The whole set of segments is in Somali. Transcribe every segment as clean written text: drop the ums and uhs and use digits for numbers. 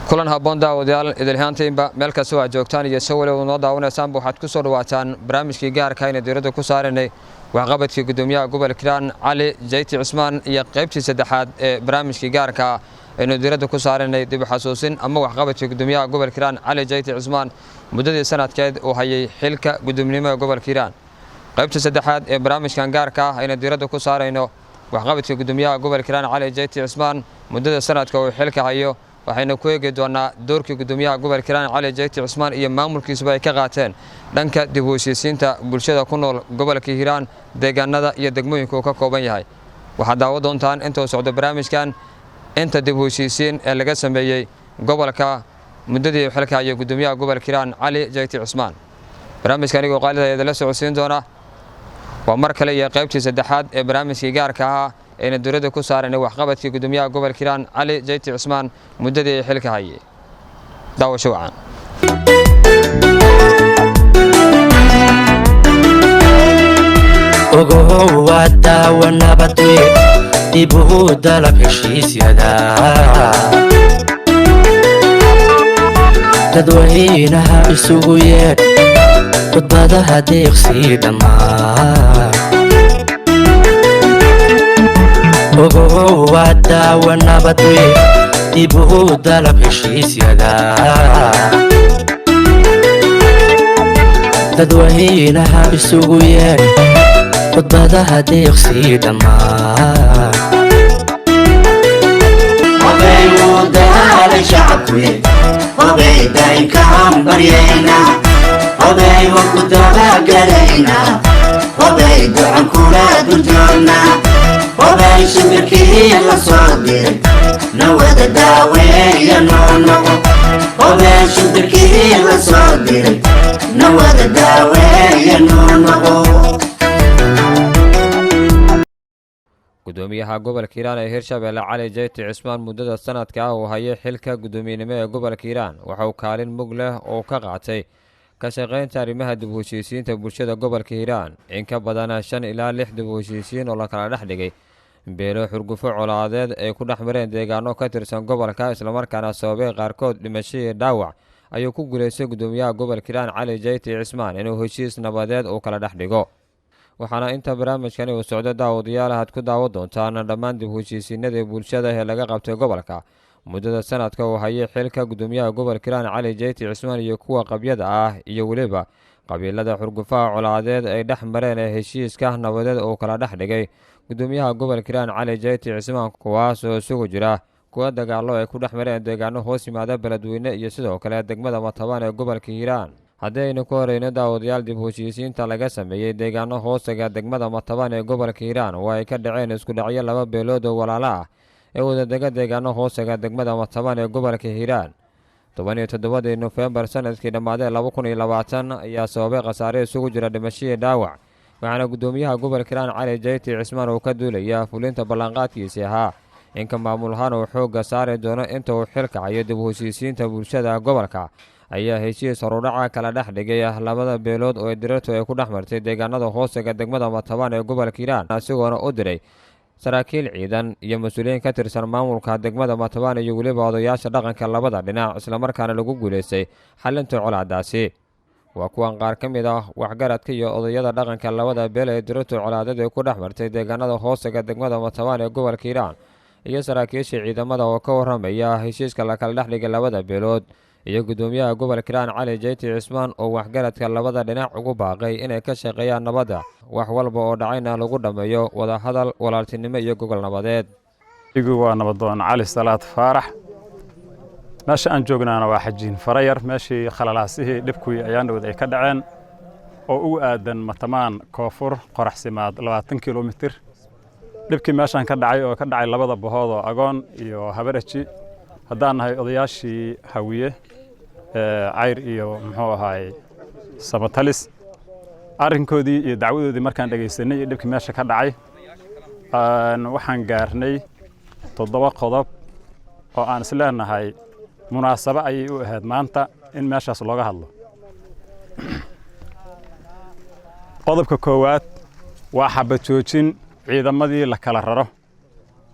kulan habboon daawadayaal idilhaantiinba meel kasta aad joogtaan iyo sawir noo daawanaysaan waxaad ku soo dhawaataan barnaamijkii gaarka ah ee diiradda ku saaranay waxqabadkii gudoomiyaha gobolka Hiiraan Cali Jayti Cismaan iyo qaybtii saddexaad ee barnaamijkii gaarka ah ee diiradda ku saaranay dib u xasuusin ama waxqabadkii gudoomiyaha gobolka Hiiraan Cali Jayti Cismaan muddadii sanadkeed oo hayay xilka gudoominimada gobolka Hiiraan qaybtii saddexaad ee barnaamijkan gaarka ah ee diiradda ku saarayno waxqabadkii gudoomiyaha gobolka Hiiraan Cali Jayti Cismaan muddada sanadka oo xilka hayo waxayna ku eegi doonaa doorkii gudoomiyaha gobolka Hiiraan Cali Jayti Cismaan iyo maamulkiisa ay ka qaateen dhanka dib u heshiisiinta bulshada ku nool gobolka Hiiraan deegaanada iyo degmooyinka uu ka kooban yahay waxa daawo doontaan inta socdo barnaamijkan inta dib u heshiisiin ee laga sameeyay gobolka muddadii xilka hayo gudoomiyaha gobolka Hiiraan Cali Jayti Cismaan barnaamijkan igu qaalida la socodsiin doona waa mar kale iyo qaybtii saddexaad ee barnaamijkii gaarka ah ee diiradda ku saaranay waxqabadkii gudoomiyaha gobolka Hiiraan Cali Jayti Cismaan muddadii xilka hayay daawasho wacan ogo wada wanabati dibu dalab heshiisyada dadweynaha isugu yeedh khudbadaha deeqsi dhammaan ogo wada wanabati dibu dalab heshiisyada dadweynaha isugu yeedh khudbadaha deeqsi dhammaan oday wadaada shacabku oday daynka hambaryayna oday ku dabagalayna oday ducan kula duljoogna oday shimbirkii la soo diray nawada daaweeya noonoqo oday shimbirkii la soo diray nawada daaweeya noonoqo gudoomiyaha gobolka Hiiraan ee Hirshabelle Cali Jayti Cismaan muddada sanadka ah oo hayay xilka gudoominimo ee gobolka Hiiraan waxa uu kaalin mug leh oo ka qaatay ka shaqeynta arrimaha dib u heshiisiinta bulshada gobolka Hiiraan in ka badan 5 ilaa 6 dib u heshiisiin oo la kala dhex dhigay beelo xurgufo colaadeed ay ku dhex mareen deegaano ka tirsan gobolka isla markaana sababay qaarkood dhimasho iyo dhaawac ayuu ku guuleystay gudoomiyaha gobolka Hiiraan Cali Jayti Cismaan inuu heshiis nabadeed oo kala dhex dhigo waxaana inta barnaamijkani uu socdo daawadayaal aad ku daawo doontaan dhammaan dib u heshiisiinada bulshada ee laga qabtay gobolka muddada sanadka oo hayay xilka gudoomiyaha gobolka Hiiraan Cali Jayti Cismaan iyo kuwa qabyada ah iyo waliba qabiilada xurgufaha colaadeed ay dhex mareen ee heshiiska nabadeed oo kala dhex dhigay gudoomiyaha gobolka Hiiraan Cali Jayti Cismaan kuwaas oo isugu jira kuwa dagaalo ay ku dhex mareen deegaano hoos yimaada beledweyne iyo sidoo kale degmada Matabaan ee gobolka Hiiraan haddaynu ku horeyno daawadayaal dib u heshiisiinta laga sameeyay deegaano hoosaga degmada Matabaan ee gobolka Hiiraan oo ay ka dhaceen isku dhacyo laba beelood oo walaalo ah ee wadadaga deegaano hoosaga degmada Matabaan ee gobolka Hiiraan 17 November sanadkii dhammaadee 2020 ayaa sababay khasaare isugu jira dhimasho iyo dhaawac waxaana gudoomiyaha gobolka Hiiraan Cali Jayti Cismaan uu ka duulaya fulinta ballanqaadkiisa ahaa inka maamulahaan uu xoogga saari doono inta uu xilka hayo dib u heshiisiinta bulshada gobolka ayaa heshiis horudhaca kala dhex dhigay labada beelood oo dirartu ay ku dhex martay deegaanada hoosaga degmada Matabaan ee gobolka Hiiraan asigoona u diray saraakiil ciidan iyo mas'uuliyiin ka tirsan maamulka degmada Matabaan iyo waliba odayaasha dhaqanka labada dhinac isla markaana lagu guuleystay xalinta colaadaasi waa kuwan qaar ka mid ah waxgaradka iyo odayada dhaqanka labada beel ee dirartu colaadada ay ku dhex martay deegaanada hoosaga degmada Matabaan ee gobolka Hiiraan iyo saraakiisha ciidamada oo ka waramaya heshiiska la kala dhex dhigay labada beelood iyo gudoomiyaha gobolka Hiiraan Cali Jayti Cismaan oo waxgaradka labada dhinac ugu baaqay inay ka shaqeeyaan nabadda wax walba oo dhacayna lagu dhameeyo wada hadal walaaltinimo iyo gogol nabadeed igu waa nabadoon Cali Salaad Faarax meesha aan joognaana waa xajiin farayar meeshii khalalaasihii dhibkii ayaandood ay ka dhaceen oo ugu aadan Matamaan koonfur qoraxsimaad 20 kilomitir dhibkii meeshan ka dhacay oo ka dhacay labada bahood oo agoon iyo habaraji haddaan nahay odayaashii hawiye cayr iyo muxuu ahaay sabatalis arrinkoodii iyo dacwadoodii markaan dhageysanay iyo dhibkii meesha ka dhacay waxaan gaarnay 7 qodob oo aan isleenahay munaasabo ayay u ahayd maanta in meeshaas looga hadlo qodobka koowaad waa xabad joojin ciidamadii la kala raro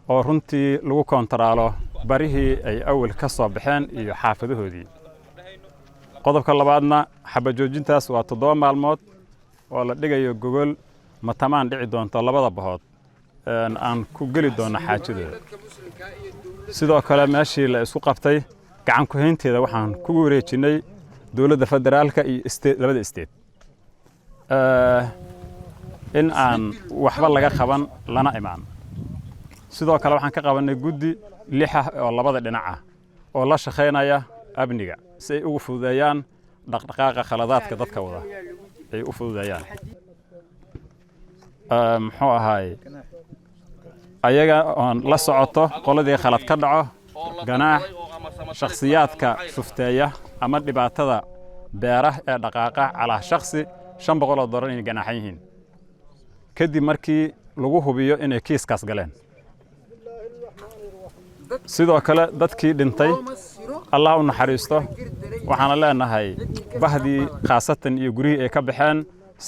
oo runtii lagu kontaroolo barihii ay awal ka soo baxeen iyo xaafadahoodii qodobka labaadna xabajoojintaas waa 7 maalmood oo la dhigayo gogol matamaan dhici doonto labada bahood aan ku geli doono xaajadooda sidoo kale meeshii la isku qabtay gacan ku haynteeda waxaan ku wareejinay dawladda federaalka iyo labada state in aan waxba laga qaban lana imaan sidoo kale waxaan ka qabanay guddi 6 oo labada dhinac ah oo la shaqeynaya amniga si ay ugu fududeeyaan dhaqdhaqaaqa khaladaadka dadka wada ay u fududeeyaan muxuu ahaay ayaga on la socoto qoladii khalad ka dhaco ganaax shakhsiyaadka shufteeya ama dhibaatada beeraha ee dhaqaaqa cala shakhsi $500 inay ganaaxan yihiin kadib markii lagu hubiyo inay kiiskaas galeen sidoo kale dadkii dhintay Allah u naxariisto waxaan leenahay bahdii khaasatan iyo gurihii ay ka baxeen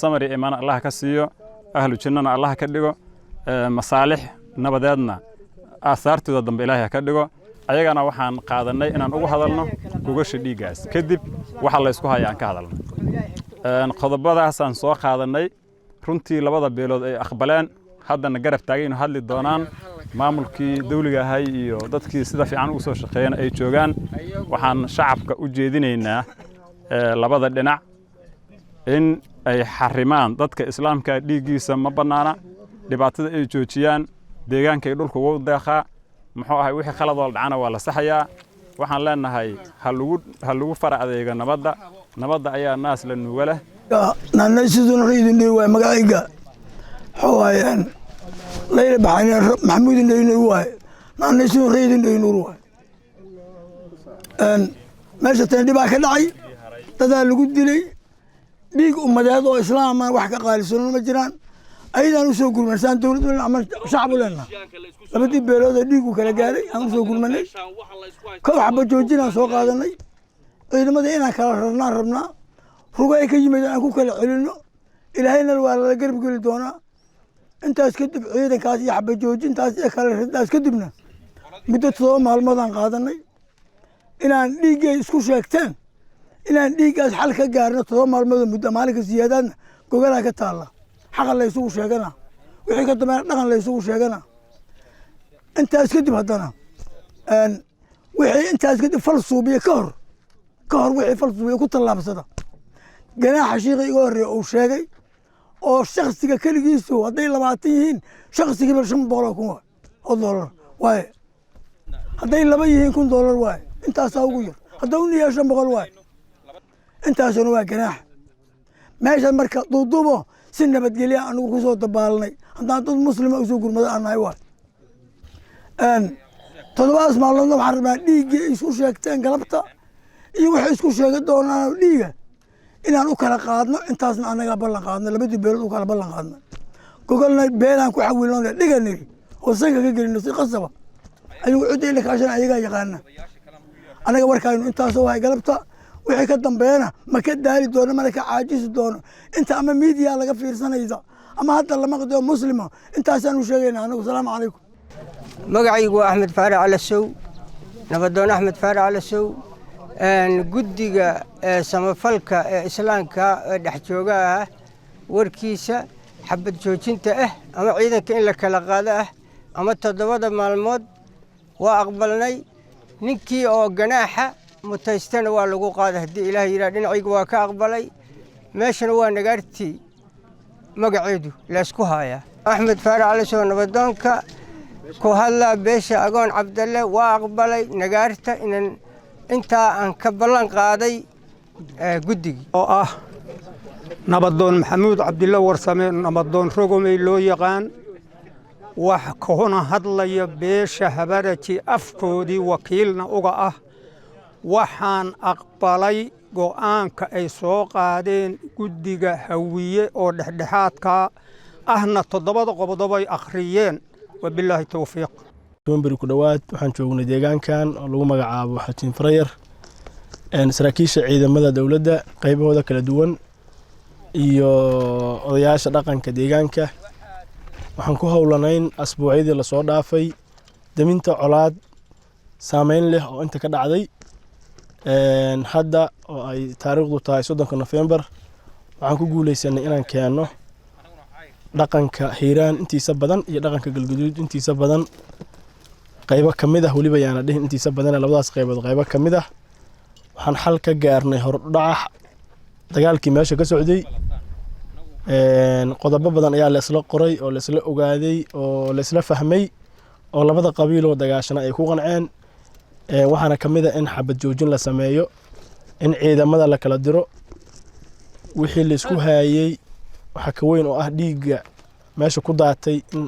samari iman Allah ka siiyo ahlu jannana Allah ka dhigo masaalix nabadeedna aasaartooda dambe Ilaahay ka dhigo ayagana waxaan qaadanay inaan ugu hadalno gogasha dhiigaas kadib waxa la isku hayaan ka hadalno qodobadaas aan soo qaadanay runtii labada beelood ay aqbaleen haddana garab taagayno hadli doonaan maamulkii dawliga ahay iyo dadkii sida fiican ugu soo shaqeeyeen ay joogaan waxaan shacabka u jeedinaynaa labada dhinac in ay xarimaan dadka islaamka dhiigiisa ma banaana dhibaatada ay joojiyaan deegaanka ay dhulka ugu deeqaa muxuu ahay wixii khalad oo dhacana waa la saxayaa waxaan leenahay ha lagu fara adeega nabadda ayaa naas la nuuga leh naanaysiduna reydin waa magacayga xawayaan layla baxayna maxamuud indhayno waay naanaysiduna reydin dhayno waay meesha tan dhibaa ka dhacay dadaa lagu dilay dhiig ummadeed oo islaam wax ka qaalisan ma jiraan ayadaan u soo gurmansaan dawladdu ama shacab leenna labadii beelood dhiigu kala gaaray aan u soo gurmanay ka waxba joojinaan soo qaadanay ciidamada inaan kala rabnaa rugay ka yimid aan ku kala celino ilaahayna waa la garab geli doonaa intaas kadib ciidankaas iyo xabba joojintaas iyo kala ridaas kadibna muddo 7 maalmood aan qaadanay inaan dhiigay isku sheegteen inaan dhiigaas xal ka gaarno 7 maalmood muddo maalinka siyaadana gogolaa ka taala xaq la isugu sheegana wixii ka dambeeyay dhaqan la isugu sheegana intaas kadib haddana wixii intaas kadib falsuubiye ka hor wixii falsuubiye ku tallaabsada ganaaxa shiiqi iga horeeya uu sheegay oo shakhsiga kaligiisu hadday 20 yihiin shakhsigiiba $500 oo dollar waaye hadday 2 yihiin $1,000 waaye intaasaa ugu yar hadduu niyaa $500 waaye intaasuna waa ganaax meesha marka duuduubo si nabadgelyo anigu ku soo dabaalnay haddaan dad muslima u soo gurmada aan nahay waaye 7 maalmood waxaan rabnaa dhiiggii isku sheegteen galabta iyo waxay isku sheegi doonaan dhiiga inaan u kala qaadno intaasna anaga ballan qaadno labadii beelood u kala ballan qaadno gogolna beelaan ku xawilno dhiganiri oo sanka ka gelino si qasaba ayuu cid ila kaashan ayaga yaqaana anaga warkaaynu intaas oo hay galabta wixii ka dambeeyana ma ka daali doono ma ka caajisi doono inta ama media laga fiirsanaysa ama hadda lama qado muslima intaasaan u sheegaynaa anagu salaamu calaykum magacaygu Axmed Faarac Alasow nabadoon Axmed Faarac Alasow guddiga samafalka islaamka dhex jooga warkiisa xabad joojinta ama ciidanka in la kala qaado ama 7 maalmood waa aqbalnay ninkii oo ganaaxa mutaystana waa lagu qaaday hadii Ilaahay yiraahdo dhinacaygu waa ka aqbalay meeshana waa nagaartii magaceedu la isku haya Axmed Faarac Alasow nabadoonka ku hadla beesha agoon Cabdalle waa aqbalay nagaarta inta aan ka ballan qaaday guddiga oo nabadoon maxamuud Cabdulla Warsame nabadoon Rogomey loo yaqaan wax koona hadlaya beesha Habaraji afkoodii wakiilna uga waxaan aqbalay go'aanka ay soo qaadeen guddiga hawiye oo dhexdhexaadka ahna 7 qodob ay akhriyeen wabillahi tawfiiq toonbari ku dhawaad waxaan joognay deegaankan oo lagu magacaabo xatiin farayar saraakiisha ciidamada dawladda qaybahooda kala duwan iyo odayaasha dhaqanka deegaanka waxaan ku howlanayn asbuucyadii la soo dhaafay daminta colaad saameyn leh oo inta ka dhacday hadda oo ay taariikhdu tahay 30 November waxaan ku guuleysanay inaan keeno dhaqanka Hiiraan intiisa badan iyo dhaqanka Galgaduud intiisa badan qaybo kamid ah waliba yaana dhihin intiisa badan labadaas qaybood qaybo kamid ah waxaan xal ka gaarnay hordhac dagaalkii meesha ka socday qodobo badan ayaa la isla qoray oo la isla ogaaday oo la isla fahmay oo labada qabiil oo dagaashana ay ku qanceen waxaana kamid ah in xabad joojin la sameeyo in ciidamada la kala diro wixii la isku hayay waxa ka weyn oo ah dhiigga meesha ku daatay in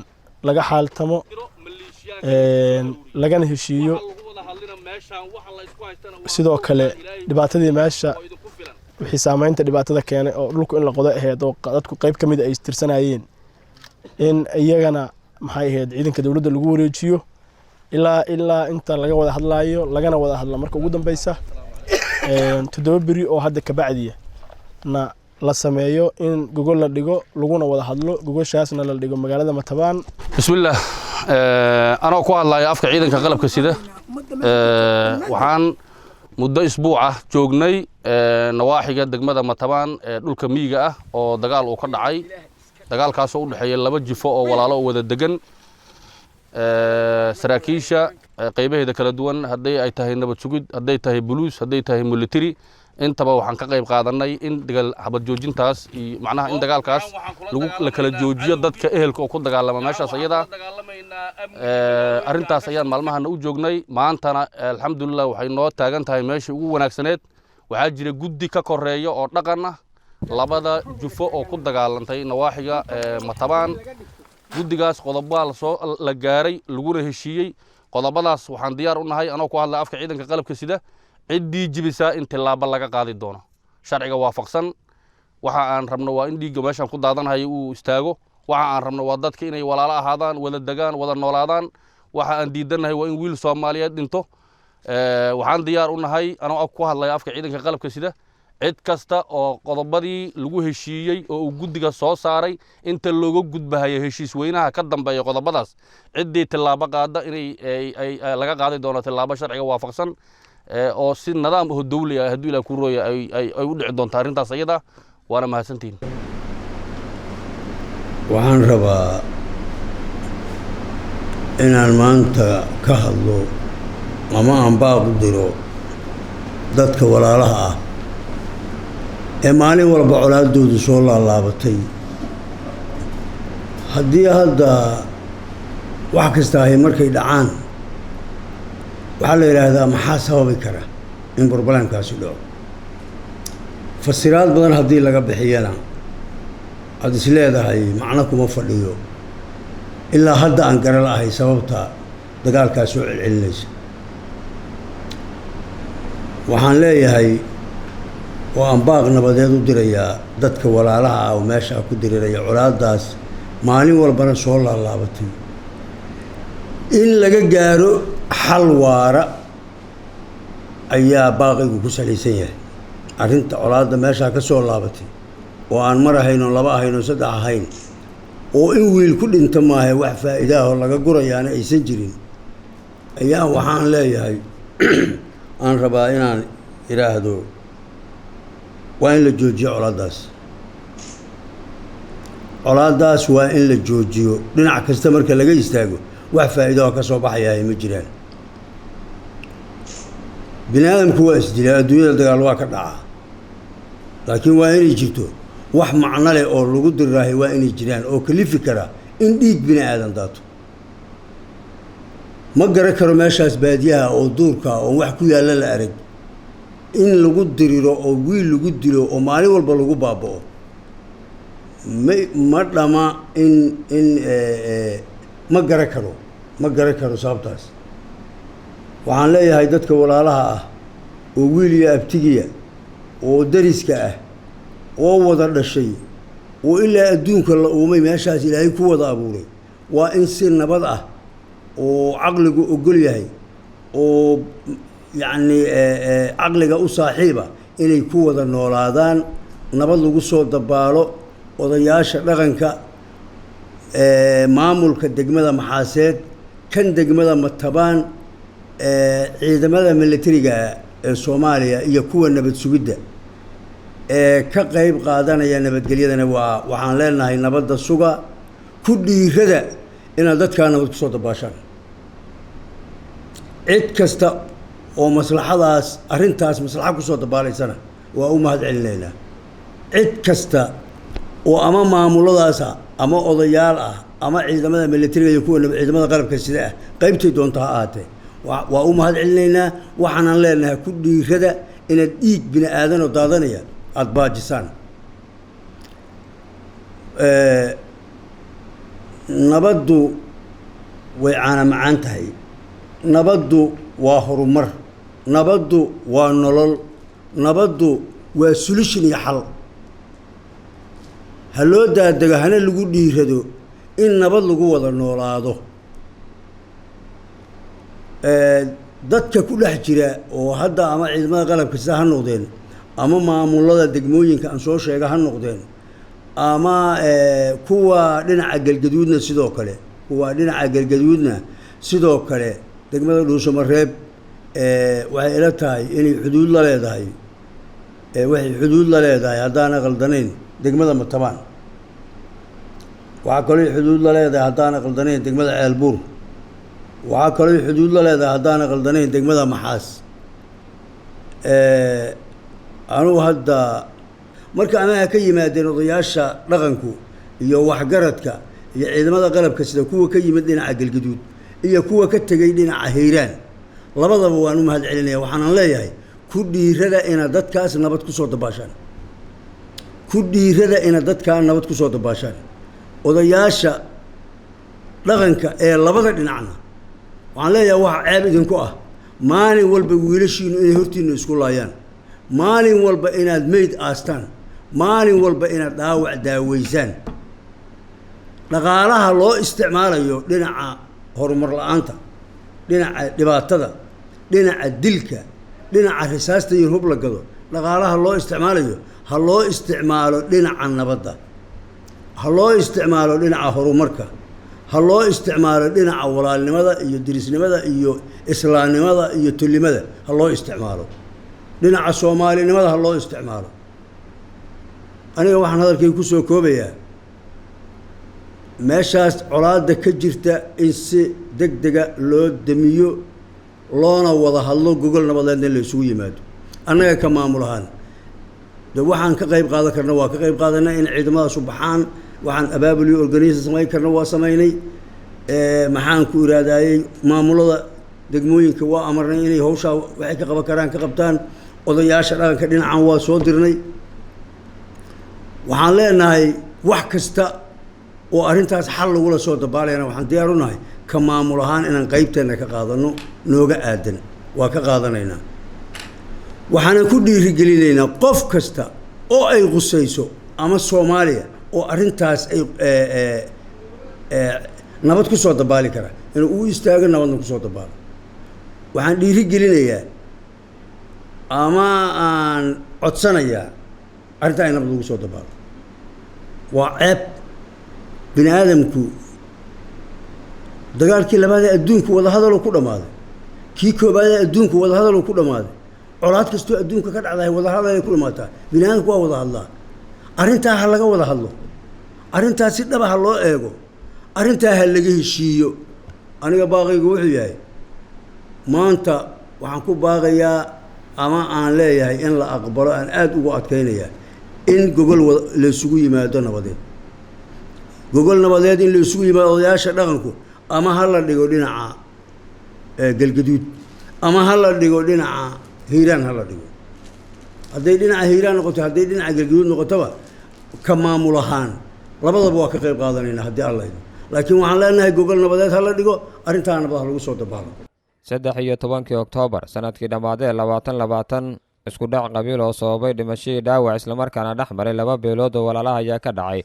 laga xaaltamo lagana heshiiyo sidoo kale dhibaatadii meesha wixii saameynta dhibaatada keenay oo dhulku in la qodo ahayd oo dadku qayb kamid ay istirsanayeen in iyagana maxay ahayd ciidanka dawladda lagu wareejiyo ilaa inta laga wada hadlaayo lagana wada hadla marka ugu dambaysa 7 beri oo hadda ka bacdiya na la sameeyo in gogol la dhigo laguna wada hadlo gogoshaasna la dhigo magaalada Matabaan bismillaah anoo ku hadlayo afka ciidanka qalabka sida waxaan muddo isbuuc ah joognay nawaaxiga degmada Matabaan dhulka miyiga ah oo dagaal uu ka dhacay dagaalkaas oo u dhaxeeyay laba jifo oo walaalo wada degan saraakiisha qaybaheeda kala duwan haday ay tahay nabad sugid haday tahay buluus haday tahay military intaba waxaan ka qayb qaadanay in dagaal xabad joojintaas iyo macnaha in dagaalkaas la kala joojiyo dadka ehelka oo ku dagaalama meeshaas ayada arintaas ayaan maalmahan u joognay maantana alxamdulillah waxay noo taagan tahay meeshii ugu wanaagsaneed waxaa jira guddi ka koreeyo oo dhaqan ah labada jufo oo ku dagaalantay nawaaxiga Matabaan guddigaas qodobbaa la gaaray laguna heshiiyey qodobadaas waxaan diyaar u nahay anoo ku hadlay afka ciidanka qalabka sida ciddii jibisaa in tilaabo laga qaadi doono sharciga waafaqsan waxa aan rabno waa in dhiigga meeshan ku daadanayo uu istaago waxa aan rabno waa dadka inay walaalo ahaadaan wada degaan wada noolaadaan waxa aan diidanahay waa in wiil Soomaaliyeed dhinto waxaan diyaar u nahay anoo ku hadlay afka ciidanka qalabka sida cid kasta oo qodobadii lagu heshiiyey oo uu guddiga soo saaray inta looga gudbahayo heshiis weynaha ka dambeeya qodobadaas ciddii tilaabo qaada inay laga qaadi doono tilaabo sharciga waafaqsan oo si nidaam ah dawli ah hadii la ku rooyo ay u dhici doonto arintaas ayada waana mahadsantiin waxaan rabaa inaan maanta ka hadlo ama aan baaq u diro dadka walaalaha ah ee maalin walba colaadoodu soo laalaabatay haddii hadda wax kasta ay markay dhacaan waxaa la yidhaahdaa maxaa sababi kara in burbalankaasi dhaco fasiraad badan haddii laga bixiyana aad is leedahay macno kuma fadhiyo ilaa hadda aan garan lahay sababta dagaalkaas soo celcelinaysa waxaan leeyahay oo aan baaq nabadeed u dirayaa dadka walaalaha ah oo meesha ku diriraya colaadaas maalin walbana soo laalaabatay in laga gaaro xal waara ayaa baaqigu ku salaysan yahay arrinta colaadda meesha ka soo laabatay oo aan mar ahayn oo laba ahayn oo saddex ahayn oo in wiil ku dhinto maahay wax faa'iidaah laga gurayaana aysan jirin ayaa waxaan leeyahay aan rabaa inaan iraahdo waa in la joojiyo colaadaas waa in la joojiyo dhinac kasta marka laga istaago wax faa'iido oo ka soo baxaya ma jiraan bini aadamku waa isdilaa adduunyada dagaal waa ka dhacaa laakiin waa inay jirto wax macno leh oo lagu diraahay waa inay jiraan oo kalifi kara in dhiig bini aadan daato ma garan karo meeshaas baadiyaha oo duurka oo wax ku yaalla la arag in lagu diriro oo wiil lagu dilo oo maalin walba lagu baaba'o ma dhama ma garan karo sababtaas waxaan leeyahay dadka walaalaha ah oo wiil iyo abtigiya oo dariska ah oo wada dhashay oo ilaa adduunka la uumay meeshaas ilaahay ku wada abuuray waa in si nabad ah oo caqligu ogol yahay oo yacni caqliga u saaxiiba inay ku wada noolaadaan nabad lagu soo dabaalo odayaasha dhaqanka maamulka degmada Maxaaseed kan degmada Matabaan ciidamada militariga ee Soomaaliya iyo kuwa nabad sugidda ka qayb qaadanaya nabadgelyadana waxaan leenahay nabadda suga ku dhiirada inaad dadka nabad ku soo dabaashaan cid kasta oo maslaxadaas arrintaas maslaxa ku soo dabaalaysana waa u mahad celinaynaa cid kasta oo ama maamuladaas ama odayaal ah ama ciidamada militariga iyo kuwa ciidamada qalabka sida ah qaybtay doontaa ahaatee waa u mahad celinaynaa waxaanan leenahay ku dhiirada inaad dhiig bini aadan oo daadanaya aada baajisaan nabaddu way caana macaan tahay nabaddu waa horumar nabaddu waa nolol nabaddu waa solution iyo xal ha loo daadego hana lagu dhiirado in nabad lagu wada noolaado dadka ku dhex jira oo hadda ama ciidamada qalabka sida ha noqdeen ama maamulada degmooyinka aan soo sheega ha noqdeen ama kuwa dhinaca galgaduudna sidoo kale sidoo kale degmada Dhuusamareeb waxay ila tahay inay xuduud la leedahay waxay xuduud la leedahay haddaan qaldanayn degmada Matabaan waxa kale xuduud la leedahay haddaan qaldanayn degmada Ceelbuur waxa kale xuduud la leedahay haddaan qaldanayn degmada Maxaas anu hadda marka ama ka yimaadeen odayaasha dhaqanku iyo waxgaradka iyo ciidamada qalabka sida kuwa ka yimid dhinaca galgaduud iyo kuwa ka tagay dhinaca Hiiraan labadaba waan u mahad celinayaa waxaan leeyahay ku dhiirada ina dadkaas nabad ku soo dabaashaan ku dhiirada ina dadka nabad ku soo dabaashaan odayaasha dhaqanka ee labada dhinacna waxaan leeyahay wax ceeb idinku ah maalin walba wiilashiinu inay hortiina isku laayaan maalin walba inaad meyd aastaan maalin walba inaad dhaawac daaweysaan dhaqaalaha loo isticmaalayo dhinaca horumar la'aanta dhinaca dhibaatada dhinaca dilka dhinaca risaasta iyo hub la gado dhaqaalaha loo isticmaalayo ha loo isticmaalo dhinaca nabadda ha loo isticmaalo dhinaca horumarka ha loo isticmaalo dhinaca walaalnimada iyo dirisnimada iyo islaamnimada iyo tulimada ha loo isticmaalo dhinaca Soomaalinimada ha loo isticmaalo aniga waxaan hadalkay ku soo koobayaa meeshaas colaadda ka jirta in si degdega loo damiyo loona wada hadlo gogol nabadeedna la isugu yimaado annaga ka maamul ahaan de waxaan ka qayb qaadan karna waa ka qayb qaadanaa in ciidamadaas u baxaan waxaan abaabuliyo organization samayn karna waa samaynay maxaan ku iraadayay maamulada degmooyinka waa amarnay inay hawshaa waxay ka qaban karaan ka qabtaan odayaasha dhaqanka dhinacan waa soo dirnay waxaan leenahay wax kasta oo arrintaas xal lagula soo dabaalayna waxaan diyaar u nahay ka maamul ahaan inaan qaybteena ka qaadano nooga aadan waa ka qaadanaynaa waxaan ku dhiirigelinaynaa qof kasta oo ay qusayso ama Soomaaliya oo arrintaas ay nabad ku soo dabaali kara inuu u istaago nabadna ku soo dabaalo waxaan dhiirigelinayaa ama aan codsanayaa arrinta ay nabad lagu soo dabaalo waa ceeb bini aadamku dagaalkii labaad ee adduunku wada hadal ku dhamaaday kii koobaad ee adduunku wada hadal ku dhamaaday colaad kastoo adduunka ka dhacday wada hadal ay ku dhamaataa bini aadamku waa wada hadlaa arrintaa ha laga wada hadlo arrintaas si dhab ah loo eego arrintaa ha laga heshiiyo aniga baaqaygu wuxuu yahay maanta waxaan ku baaqayaa ama aan leeyahay in la aqbalo aan aad ugu adkaynayaa in gogol la isugu yimaado nabadeed gogol nabadeed in la isugu yimaado odayaasha dhaqanku ama ha la dhigo dhinaca galgaduud ama ha la dhigo dhinaca Hiiraan ha la dhigo hadday dhinaca Hiiraan noqoto hadday dhinaca galgaduud noqotoba ka maamul ahaan labadaba waa ka qayb qaadanaynaa haddii alla idin laakiin waxaan leenahay gogol nabadeed ha la dhigo arrintaa nabad lagu soo dabaalo 13 Oktoobar sanadkii dhammaadee 2020 isku dhac qabiil oo sababay dhimashadii dhaawac isla markaana dhexmaray laba beelood oo walaalaha ayaa ka dhacay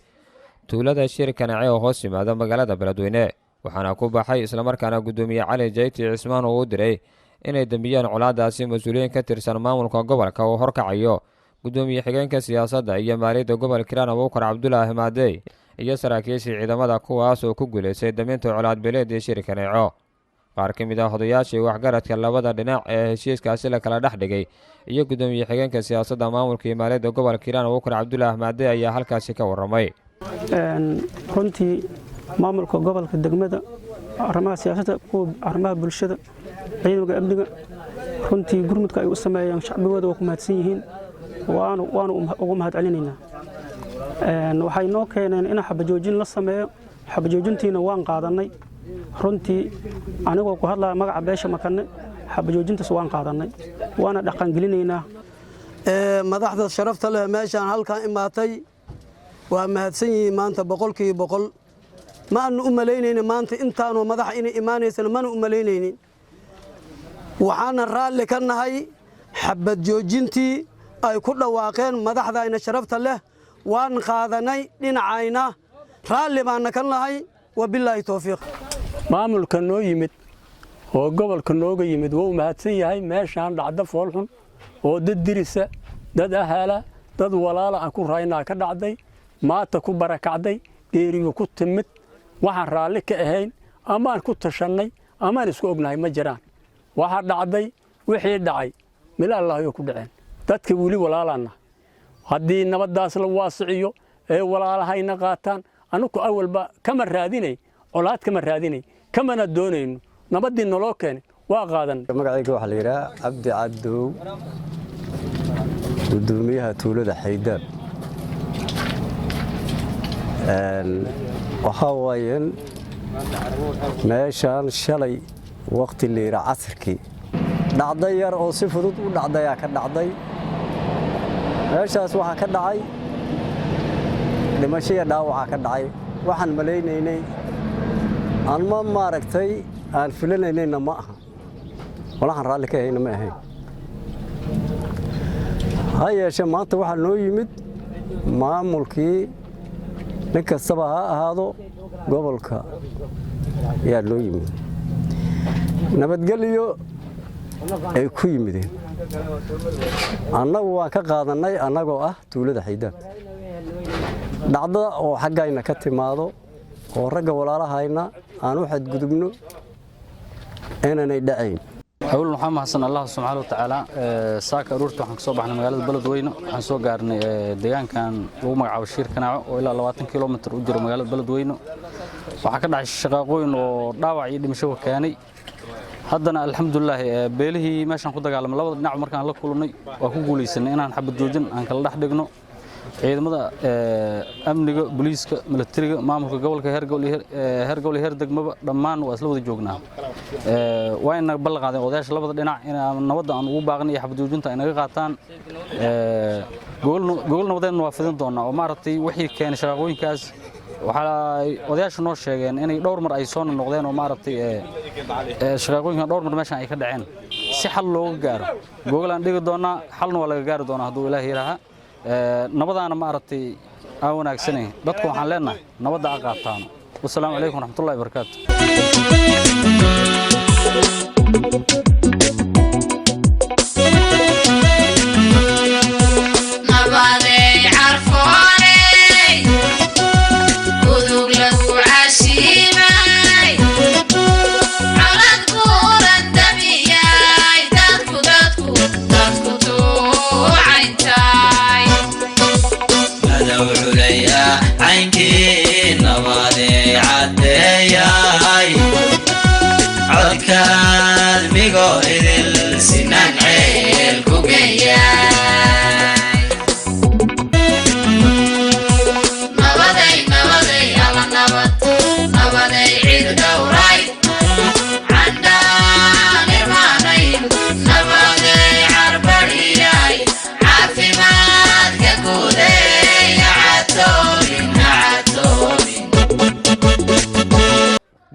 tuulada Shirkanace oo hoos yimaada magaalada Beledweyne waxaana ku baxay isla markaana gudoomiye Cali Jeyti Cismaan oo u diray inay dambiyaan colaadaasi mas'uuliyiin ka tirsan maamulka gobolka oo horkacayo gudoomiye xigeenka siyaasadda iyo maaliyadda gobolka Hiiraan Abuukar Cabdullaahi Maadey iyo saraakiisha ciidamada kuwaas oo ku guuleysay daminta colaad beeleed ee Shirkanace qaar ka mid ah odayaashii waxgaradka labada dhinac ee heshiiskaasi la kala dhex dhigay iyo gudoomiye xigeenka siyaasadda maamulka iyo maaliyadda gobolka hiiraan Abuukar Cabdullaahi Ahmade ayaa halkaasi ka warramay. runtii maamulka gobolka degmada arrimaha siyaasadda kuwa arrimaha bulshada ciidanka amniga runtii gurmudka ay u sameeyeen shacbigooda waa ku mahadsan yihiin waanu ugu mahadcelinaynaa. waxay noo keeneen in xabajoojin la sameeyo xabajoojintiina waan qaadanay runtii anigoo ku hadlaya magaca beesha Makane xabajoojintaas waan qaadanay waana dhaqangelinaynaa. madaxda sharafta leh meeshaan halkan imaatay waa mahadsan yihiin maanta 100% ma aanu u malaynayna maanta intaanu madax inay imaanaysan ma aanu u malaynaynin. waxaana raalli ka nahay xabad joojintii ay ku dhawaaqeen madaxdayna sharafta leh waan qaadanay dhinacayna raalli baan ka nahay wabillahi tawfiiq. maamulka noo yimid oo gobolka nooga yimid wuu mahadsan yahay meeshaan dhacdo foolxun oo dad dirisa dad ahala dad walaala aan ku raynaa ka dhacday maanta ku barakacday geeriyo ku timid waxaan raalli ka ahayn amaan ku tashanay amaan isku ognahay ma jiraan. waxa dhacday wixii dhacay meel Allah ku dhaceen dadka wali walaalana haddii nabadaas la waasiciyo ee walaalahayna qaataan anugu awalba kama raadinay colaad kama raadinay kamana doonayno nabadii noloo keen waa qaadan. magacayga waxa la yiraahdaa Cabdi Cabdow gudoomiyaha tuulada Xaydaan waxa waayeen meeshaan shalay waqti leera casrkii dhacday yar oo si fudud u dhacday ka dhacday meeshaas waxa ka dhacay dhimasho dhaawac ka dhacay waxaan maleynaynay aan ma maaragtay aan filanaynayna ma aha walahan raalli ka hayna ma ahayn hayeeshe maanta waxa noo yimid maamulkii nin kastaba ha ahaado gobolka yaa noo yimid nabadgelyo ay ku yimideen annagu waan ka qaadanay annagoo ah tuulada Xaydaan dhacdo oo xaggayna ka timaado oo ragga walaalahayna aan u xadgudubno inanay dhacayn. أول محمد حسن الله سبحانه وتعالى ساك أرورت وحنا كسب إحنا مجال البلد وين حنسوق قارن ديان كان ومع عوشير كنا وإلى 20 كيلومتر وجر مجال البلد وين وحكنا على الشقاقين وضاوع يدي مشوه كاني هذنا الحمد لله بيله ماشان خدك على ملابد نعم مركان الله كلني وأقول لي أنا نحب الجوجن أنا كل لحد جنو ciidamada amniga booliiska militariga maamulka gobolka heergowle heer degmaba dhammaan waa isla wada joognaa waana balqaaday odayaasha labada dhinac in nabadda aan ugu baaqnay xabad joojinta ay naga qaataan gobol nabadeedna waa fidin doonaa oo maaragtay wixii keenay shaqooyinkaas waxa odayaasha noo sheegeen inay dhowr mar ay soo noqdeen oo maaragtay shaqooyinka dhowr mar meeshan ay ka dhaceen si xal looga gaaro gobol aan dhigi doonaa xalna waa laga gaari doonaa hadduu ilaahay yiraaha nabadaana ma aragtay aan wanaagsanay dadku waxaan leenahay nabada aan qaataan. Wassalaamu alaykum warahmatullaahi wabarakaatuh.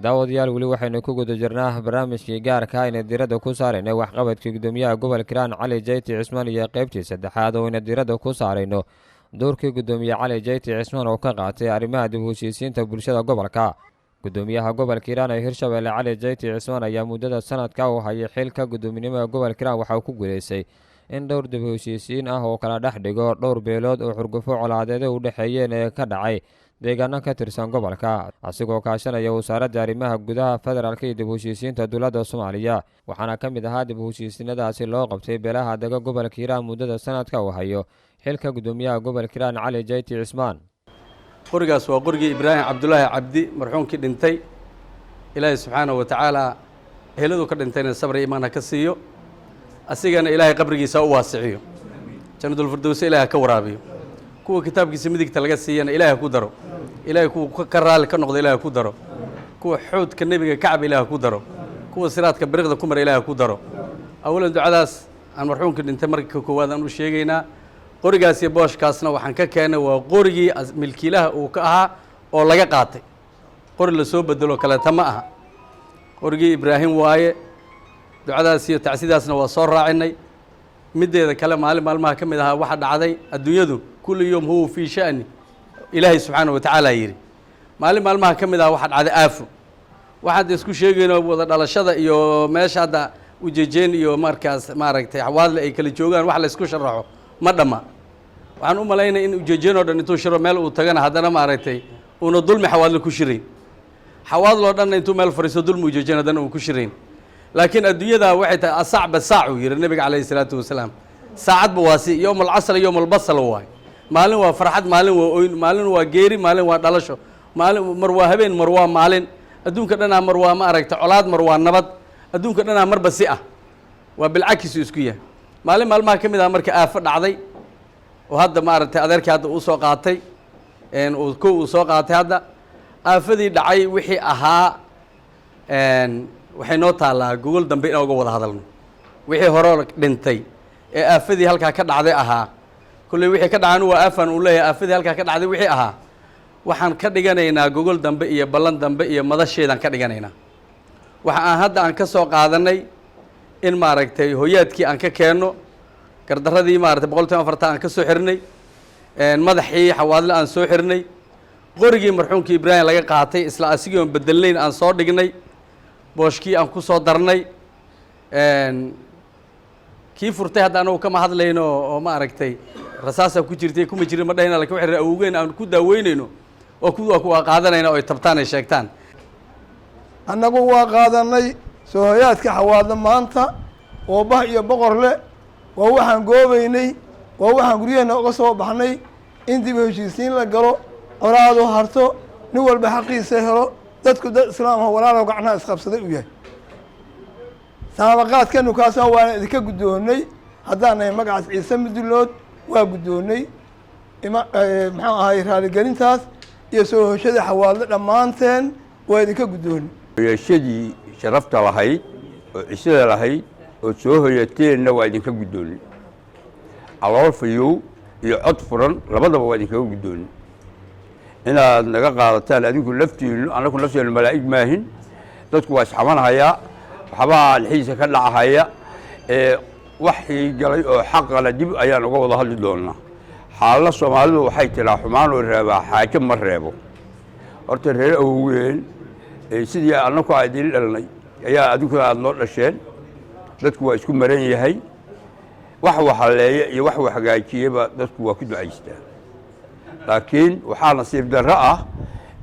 daawadayaal weli waxaynu ku guda jirnaa barnaamijkii gaarka ah ee diiradda ku saarayna waxqabadka gudoomiyaha gobolka Hiiraan Cali Jeyti Cismaan iyo qaybtii saddexaad oo diiradda ku saarayno doorkii gudoomiye Cali Jeyti Cismaan oo ka qaatay arrimaha dib u heshiisiinta bulshada gobolka. gudoomiyaha gobolka Hiiraan ee Hirshabelle Cali Jeyti Cismaan ayaa muddada sanadka u hayay xilka gudoominimada gobolka Hiiraan waxa uu ku guuleystay in dhowr dib u heshiisiin ah oo kala dhex dhigo dhowr beelood oo xurgufo colaadeeda u dhexeeyeen ee ka dhacay deegaano ka tirsan gobolka, asigoo kaashanaya wasaaradda arrimaha gudaha federaalka iyo dib u heshiisiinta dowladda Soomaaliya. waxaana ka mid ahaa dib u heshiisiinadaasi loo qabtay beelaha dega gobolka Hiiraan muddada sanadka uu hayo xilka gudoomiyaha gobolka Hiiraan Cali Jayti Cismaan. qorigaas waa qorigii Ibraahim Cabdullaahi Cabdi marxuumkii dhintay. ilaahay subxaanahu wa tacaala eheladu ka dhintayna sabr iyo iimaan ha ka siiyo, asigana ilaahay qabrigiisa u waasiciyo, jannadul firdaws ilaahay ka waraabiyo, kuwa kitaabkiisa midigta laga siiyana ilaahay ku daro, ilaahay kuwa ka raali ka noqdo ilaahay ku daro, kuwa xoodka nebiga kacab ilaahay ku daro, kuwa siraadka bariiqda ku mara ilaahay ku daro. awalan ducadaas aan marxuumka dhintay marka koowaad aan u sheegaynaa. qorigaas iyo booshkaasna waxaan ka keenay waa qorigii milkiilaha uu ka ahaa oo laga qaatay, qori la soo bedelo kaleeta ma aha. qorigii Ibraahim waaye. ducadaas iyo tacsidaasna waa soo raacinay. mideeda kale maalmaha ka mid ahaa waxa dhacday adduunyadu kulli yoom huwa fii sha'ni, ilaahay subxaanahu wa tacaala yidhi. maalmaha ka mid ahaa waxa dhacday aafo. waxaad isku sheegayno wada dhalashada iyo meesha hadda ujeejeen iyo markaas maaragtay xawaadle ay kala joogaan wax la isku sharaxo ma dhamma. waxaan u malaynay in ujeejeen oo dhan intuu shiro meel uu tagana haddana maaragtay uuna dulmi xawaadle ku shirayn, xawaadloo dhanna intuu meel fariiso dulmi ujeejeen haddana uu ku shirayn. laakiin adduunyada waxay tahay asacba saacu yidhi nabiga calayhi salaatu wasalaam. saacadba waa si yowm alcasr yowm albasal waay. maalin waa farxad, maalin waa oyn, maalin waa geeri, maalin waa dhalasho, maalin mar waa habeen, mar waa maalin. adduunka dhanaa mar waa maaragtay colaad, mar waa nabad. adduunka dhanaa marba si ah, waa bilcakisu isku yahay. maalmaha ka mid ah marka aafo dhacday oo hadda maaragtay adeerkii hadda uu soo qaatay uu soo qaatay hadda aafadii dhacay wixii ahaa waxay noo taallaa gogol dambe inaan uga wada hadalno. wixii hore dhintay ee aafadii halkaa ka dhacday ahaa, kulley wixii ka dhacan waa aafan uu leeyahay. aafadii halkaa ka dhacday wixii ahaa waxaan ka dhiganaynaa gogol dambe iyo ballan dambe iyo madasheedaan ka dhiganaynaa. waxa aan hadda aan ka soo qaadanay in maaragtay hoyaadkii aan ka keenno, gardaradii maaragtay 104 aan ka soo xirnay, madaxii xawaadle aan soo xirnay, qorigii marxuumkii Ibraahim laga qaatay isla asigii oon bedelnayn aan soo dhignay, booshkii aan ku soo darnay. kii furtay hadda anagu kama hadlayno oo maaragtay rasaasaa ku jirtay kuma jirin ma dhahayna, laakiin waxay awowgeen aan ku daaweynayno oo kuwa qaadanayna oo ay tabtaan ay sheegtaan. annagu waa qaadanay soo hoyaadka xawaadle maanta oo bah iyo boqor leh. waa waxaan goobaynay, waa waxaan guryaheena uga soo baxnay in dib u heshiisiin la galo, colaadu harto, nin walba xaqiisa helo, dadku dad islaamha walaalow gacnaha isqabsaday u yahay. saabaqaadkanu kaasoo waana idinka guddoonnay. haddaan nahay magacaas ciise mudulood waa guddoonnay maxuu ahay raaligelintaas iyo soo hoshada xawaadle dhammaanteen waa idinka guddoonnay. hoyashadii sharafta lahayd oo cisada lahayd oo soo hoyateenna waa idinka guddoonnay. calool fayow iyo cod furan labadaba waa idinkaga guddoonnay. inaad naga qaadataan adinku laftiinnu, annagu lafteenu malaa'ig maahin. dadku waa isxamanahayaa, waxbaa lixiisa ka dhacahaya. waxii galay oo xaqana dib ayaan uga wada hadli doonnaa. xaalada soomaalidu waxay tiraa xumaan oo reebaa xaajo ma reebo. horta reer awoween sidii annagu aa idin dhalnay ayaa adinkuna aada noo dhasheen. dadku waa isku maran yahay. wax waxaleeya iyo wax hagaajiyaba dadku waa ku ducaystaa. laakiin waxaa nasiib darro ah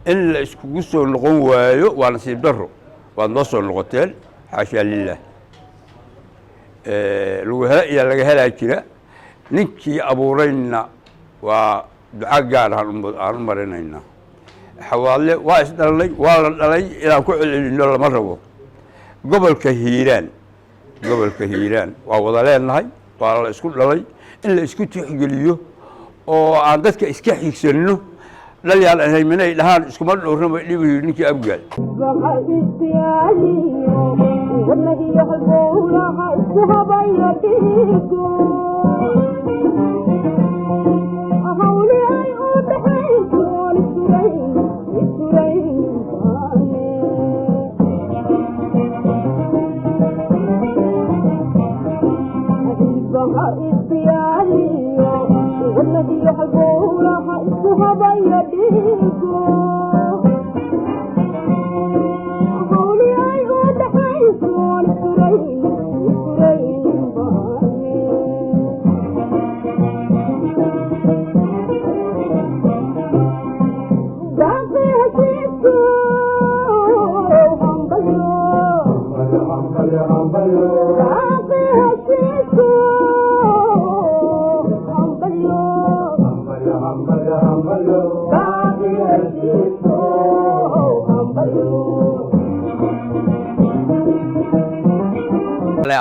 in la iskugu soo noqon waayo. waa nasiib darro. waad noo soo noqoteen, xaashaa lilah. lagu hela iyo laga helaa jira. ninkii abuurayna waa duca gaar aan u marinaynaa. xawaadle waa isdhalnay, waa la dhalay, inaan ku celcelinno lama rabo. gobolka hiiraan waa wada leenahay, waa la isku dhalay. in la isku tixgeliyo oo aan dadka iska xigsanno. dhalyaan ahay minay dhahaan iskuma dhowrnaba dhibihi ninkii abgaal.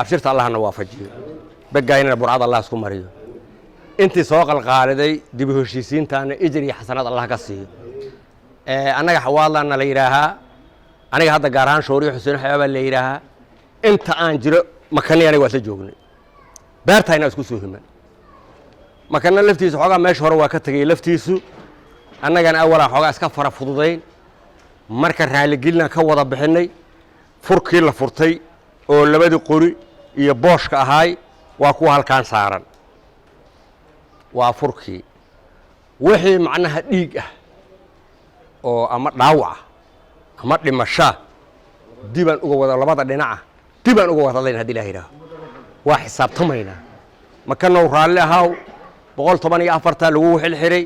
abshirta allahna waafajiyo begaynana burcad allah isku mariyo intii soo qalqaaliday dib u heshiisiintaana ijir iyo xasanaad allah ka siiyo annaga xawaadlaana la yidhaahaa aniga hadda gaar ahaan shooriyo xuseen xayaabaa la yidhaahaa inta aan jiro makani aniga waa isla joognay beertayna isku soo himan makana laftiisu xoogaa meesha hore waa ka tegay laftiisu annagana awalaa xoogaa iska fara fududayn marka raaligelina ka wada bixinay furkii la furtay oo labadii qori iyo booshka ahaay waa kuwa halkaan saaran waa furkii wixii macnaha dhiig ah oo ama dhaawac ah ama dhimashaa dibaan uga wada labada dhinaca dibaan uga wada hadlayna hadii ilaahay yidhaaho waa xisaabtamaynaa makanow raalli ahaaw 114 lagugu xilxiray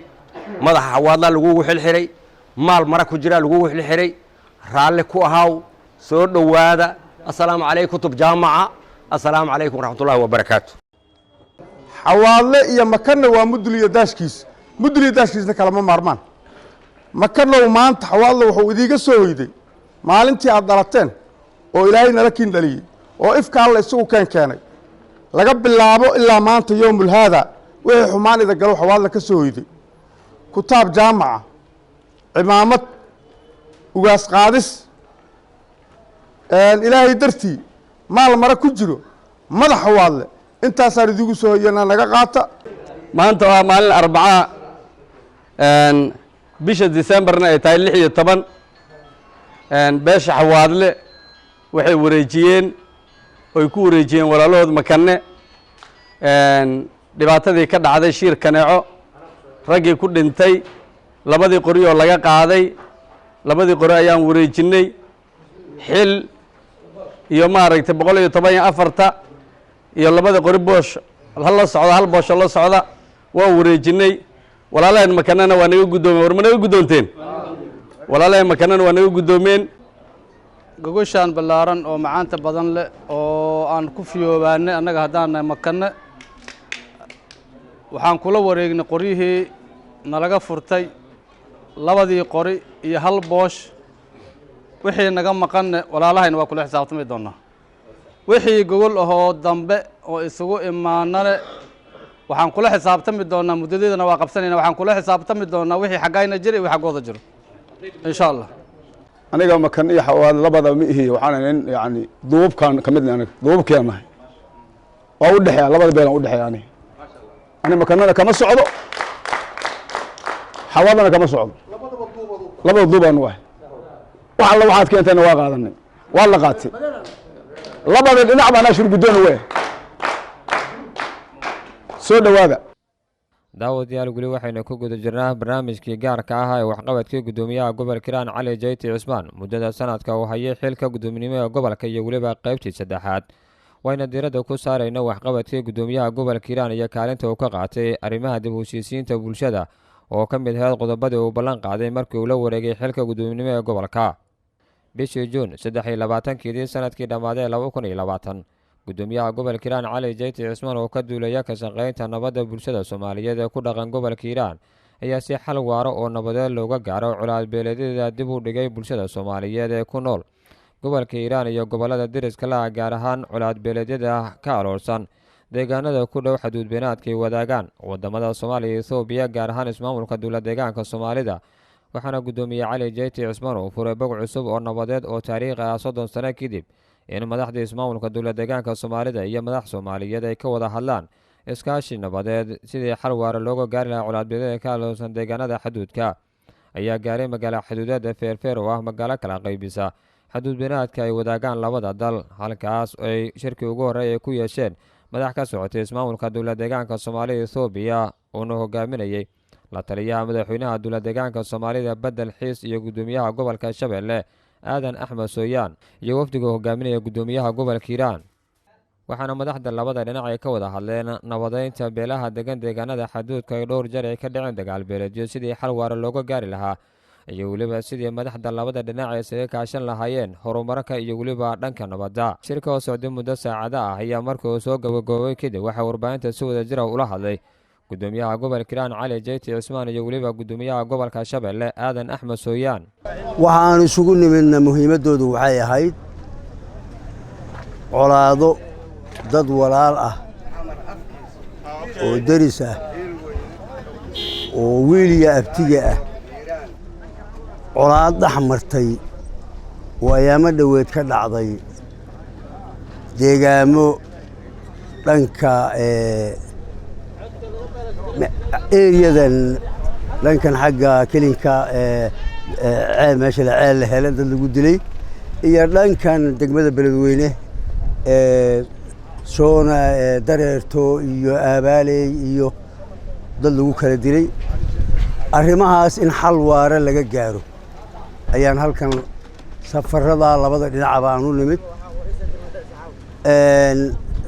madaxa xawaadlaa lagugu xilxiray maal mara ku jira lagugu xilxiray raalli ku ahaaw soo dhowaada assalaamu calaykum kutub jaamaca assalaamu calaykum waraxmatullaahi wabarakaatu xawaadle iyo makana waa mudliyo daashkiisna kalama maarmaan makanow maanta xawaadle wuxuu idiiga soo hoyday maalintii aad dhalateen oo ilaahay nala kiin dhaliyey oo ifka alla isagu keenay laga bilaabo ilaa maanta yoomul haada wixii xumaan ida galo xawaadle ka soo hoyday kutaab jaamaca cimaamad ugaas qaadis ilaahay dartii maal mara ku jiro madax xawaadle intaasaan idigu soo hoyana naga qaata maanta waa maalin arbacaa bisha Decemberna ay tahay 16 beesha xawaadle waxay wareejiyeen oo ku wareejiyeen walaalahood makane dhibaatadii ka dhacday shiir kaneeco raggii ku dhintay labadii qori oo laga qaaday labadii qori ayaan wareejinay xil iyo maaragtay 114 iyo labadii qori boosh hal boosh la socda waa wareejinay walaalaheen makanana waa naga gudoomeen war ma naga gudoonteen walaalaheen makanana waa naga gudoomeen gogoshaan ballaaran oo macaanta badan leh oo aan ku fiyoobaanay annaga haddaan makane waxaan kula wareegnay qoryihii nalaga furtay labadii qori iyo hal boosh wixii naga maqanne walaalahayna waa kula xisaabtami doonaa wixii gogol ahoo dambe oo isugu imaanane waxaan kula xisaabtami doonaa muddadeedana waa qabsanayna waxaan kula xisaabtami doonaa wixii xaggayna jira iyo wixii xaggooda jiro insha allah aniga makan iyo xawaad labada ma ihi waxaan in yani duubkan kamid aniga duubkeen nahay waa u dhaxaya labada beel u dhaxaya ani makanana kama socdo xawaadana kama socdo labada duubaan waay wax alla waxaad keentayna waa qaadanay waa la qaatay labada dhinac baan ashur gudoon weey soo dhawaada daawadayaal weli waxaynu ku guda jirnaa barnaamijkii gaarka ah ee waxqabadkii gudoomiyaha gobolka Hiiraan Cali Jayti Cismaan muddada sanadka uu hayay xilka gudoominimada gobolka iyo waliba qaybtii saddexaad wayna diiradda ku saarayna waxqabadkii gudoomiyaha gobolka Hiiraan iyo kaalinta uu ka qaatay arrimaha dib u heshiisiinta bulshada oo ka mid ahayd qodobadii uu ballan qaaday markii uu la wareegay xilka gudoominimada gobolka bishii Juun 23 sanadkii dhamaaday 2020 gudoomiyaha gobolka Hiiraan Cali Jayti Cismaan oo ka duulaya ka shaqeynta nabadda bulshada Soomaaliyeed ee ku dhaqan gobolka Hiiraan ayaa si xal waara oo nabadeed looga gaaro colaad beeleedyada dib u dhigay bulshada Soomaaliyeed ee ku nool gobolka Hiiraan iyo gobolada deriska la gaar ahaan colaad beeleedyada ka aloorsan deegaanada ku dhow xuduud beenaadka wadaagaan wadamada Soomaaliya iyo Itoobiya gaar ahaan ismaamulka dowladda deegaanka Soomaalida waxaana gudoomiye Cali Jayti Cismaan uu furay bog cusub oo nabadeed oo taariikhi ah 30 sano kadib in madaxda ismaamulka dowladda deegaanka Soomaalida iyo madax Soomaaliyeed ay ka wada hadlaan iskaashi nabadeed sidii xal waara looga gaari lahaa colaad beeleedyada ka aloorsan deegaanada xuduudka ayaa gaaray magaalada xuduudeeda Feerfeer oo ah magaalo kala qaybisa xuduud beenaadka ay wadaagaan labada dal halkaas ay shirkii ugu horeeyay ku yeesheen madax ka socotay ismaamulka dowladda deegaanka Soomaalida iyo Itoobiya oo hogaaminayay la taliyaha madaxweynaha dowladda deegaanka Soomaalida Badal Xiis iyo gudoomiyaha gobolka Shabeelle Aadan Axmed Sooyaan iyo wafdiga hogaaminaya gudoomiyaha gobolka Hiiraan waxaana madaxda labada dhinac ay ka wada hadleen nabadeynta beelaha deegaanada xuduudka ay dhowr jeer ay ka dhaceen dagaal beeleedyo sidii xal waara looga gaari lahaa iyo waliba sidii madaxda labada dhinac ay isaga kaashan lahaayeen horumarka iyo waliba dhanka nabadda shirka oo socday muddo saacado ah ayaa markii uu soo gabagaboobay kadib waxaa warbaahinta si wada jira ula hadlay gudoomiyaha gobolka Hiiraan Cali Jayti Cismaan iyo waliba gudoomiyaha gobolka Shabeelle Aadan Axmed Sooyaan waxaan isugu nimidna muhiimadoodu waxay ahayd colaado dad walaal ah oo deris ah oo wiiliya abtiga ah colaad dhex martay oo ayaamo dhoweed ka dhacday deegaamo dhanka eriyadan dhankan xagga kelinka ceel meesha la ceel la hele dad lagu dilay iyo dhankan degmada beledweyne soona dareerto iyo aabaaley iyo dad lagu kala dilay arrimahaas in xal waara laga gaaro ayaan halkan safarada labada dhinacba aan u nimid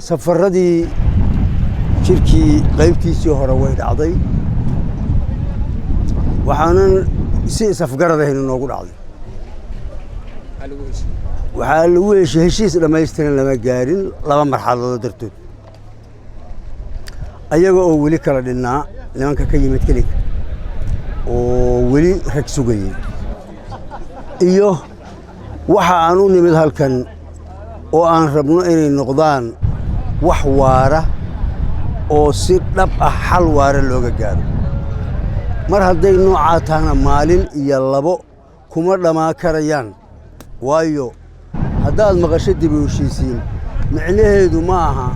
safaradii jirkii qaybtiisii hore way dhacday waxaanan si isafgaradahayn inoogu dhacday waxaa lagu heshiis dhammaystiran lama gaarin laba marxaladood dartood ayaga oo weli kala dhinnaa nimanka ka yimid kelinka oo weli rag sugayey iyo waxa aan u nimid halkan oo aan rabno inay noqdaan wax waara oo si dhab ah xal waara looga gaaro mar hadday noocaa tahana maalin iyo labo kuma dhammaan karayaan waayo haddaad maqasho dib u heshiisiin micnaheedu ma aha